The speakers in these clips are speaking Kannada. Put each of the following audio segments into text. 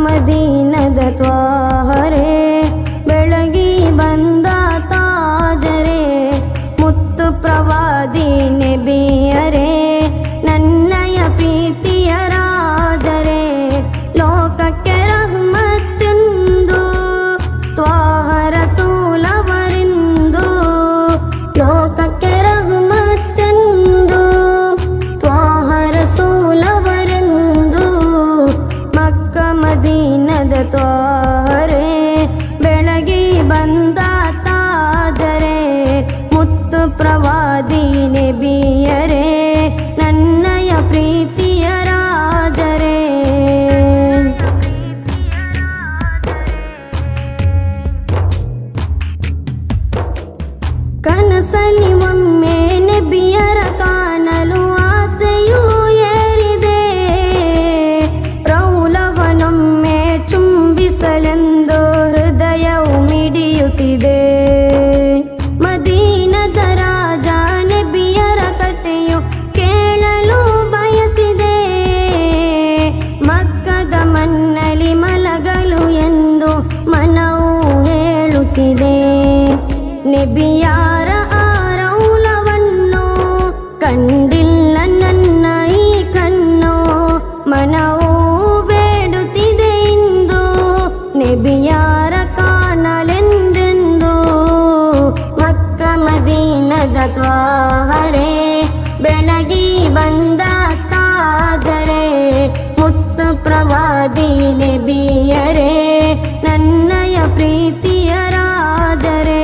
ಮದೀನದ ತ್ವಾಹರೇ ಬೆಳಗಿ ಬಂದ ತಾಜರೇ ಮುತ್ತು ಪ್ರವಾದಿ ನಬಿಯರೇ ನನ್ನಯ ಪ್ರೀತಿಯ ರಾಜರೇ ಲೋಕಕ್ಕೆ ರಹಮತ್ತೆಂದು ತ್ವಾಹ ರಸೂಲವರೆಂದು ಲೋಕಕ್ಕೆ ರಹಮತ್ತೆಂದು ತ್ವಾಹ ರಸೂಲವರೆಂದು ಮಕ್ಕ ಮದೀನದ ತ್ವಾಹರೇ ಬೆಳಗಿ ಬಂದ ತಾಜರೇ ಮುತ್ತು ಪ್ರವಾದಿ ನಬಿಯರೇ ನನ್ನಯ ಪ್ರೀತಿಯ ರಾಜರೇ ಕನಸಲಿ ಒಮ್ಮೆ ನಬಿಯರ ಕಾಣಲು ಆಸೆಯೂ ಏರಿದೆ ರೌಲವನೊಮ್ಮೆ ಚುಂಬಿಸಲೆಂದು ಹೃದಯವು ಮಿಡಿಯುತ್ತಿದೆ ಮದೀನದ ರಾಜ ನಬಿಯರ ಕಥೆಯು ಕೇಳಲು ಬಯಸಿದೆ ಮಕ್ಕದ ಮಣ್ಣಲಿ ಮಲಗಲು ಎಂದು ಮನವು ಹೇಳುತ್ತಿದೆ ನಬಿಯಾರ ಆ ರೌಲವನ್ನು ಕಂಡಿಲ್ಲ ನನ್ನ ಈ ಕಣ್ಣು ಮನವು ಬೇಡುತ್ತಿದೆ ಇಂದು ನಬಿಯಾರ ಕಾಣಲೆಂದೆಂದು ಮಕ್ಕ ಮದೀನದ ತ್ವಾಹರೇ ಬೆಳಗಿ ಬಂದ ತಾಜರೇ ಮುತ್ತು ಪ್ರವಾದಿ ನಬಿಯರೇ ನನ್ನಯ ಪ್ರೀತಿಯ ರಾಜರೇ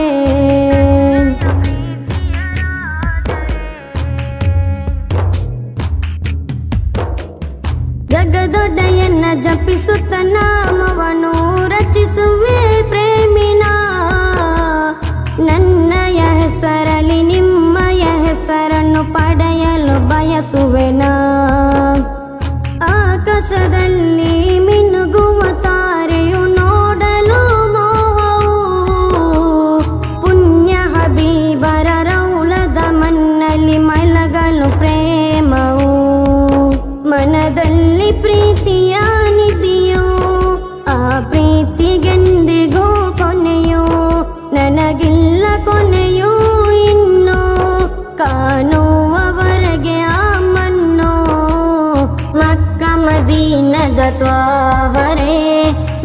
ಜಗದೊಡೆಯನ್ನ ಜಪಿಸುತ್ತ ನಾಮವನು ರಚಿಸುವೆ ಪ್ರೇಮಿನ ನನ್ನಯ ಹೆಸರಲ್ಲಿ ನಿಮ್ಮಯ ಹೆಸರನ್ನು ಪಡೆಯಲು ಬಯಸುವೆನ ಆಕಾಶದಲ್ಲಿ ಮಿನುಗುವ ತಾರೆಯು ನೋಡಲು ಮೋಹವು ಪುಣ್ಯ ಹಬೀಬರ ರೌಲದ ಮಣ್ಣಲ್ಲಿ ಮಲಗಲು ಪ್ರೇಮವು ಮನದಲ್ಲಿ ಪ್ರೀತಿಯ ನಿಧಿಯು ಆ ಪ್ರೀತಿಗೆಂದಿಗೂ ಕೊನೆಯು ನನಗಿಲ್ಲ ಕೊನೆಯು ಇನ್ನು ಕಾಣುವವರೆಗೆ ಆ ಮಣ್ಣು ಮಕ್ಕ ಮದೀನದ ತ್ವಾಹರೇ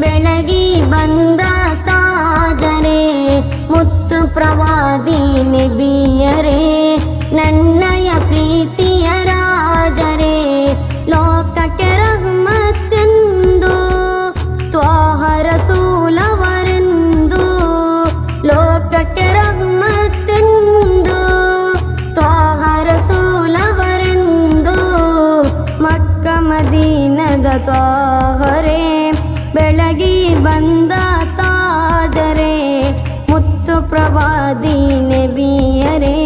ಬೆಳಗಿ ಬಂದ ತಾಜರೇ ಮುತ್ತು ಪ್ರವಾದಿ ನಬಿಯರೇ ನನ್ನಯ ಪ್ರೀತಿಯ ರಾಜರೇ ಲೋಕಕ್ಕೆ ರಹಮತ್ತೆಂದು ತ್ವಾಹ ರಸೂಲವರೆಂದು ಲೋಕಕ್ಕೆ ರಹಮತ್ತೆಂದು ತ್ವಾಹ ರಸೂಲವರೆಂದು ಮಕ್ಕ ಮದೀನದ ತ್ವಾಹರೇ ಬೆಳಗಿ ಬಂದ ತಾಜರೇ ಮುತ್ತು ಪ್ರವಾದಿ ನಬಿಯರೇ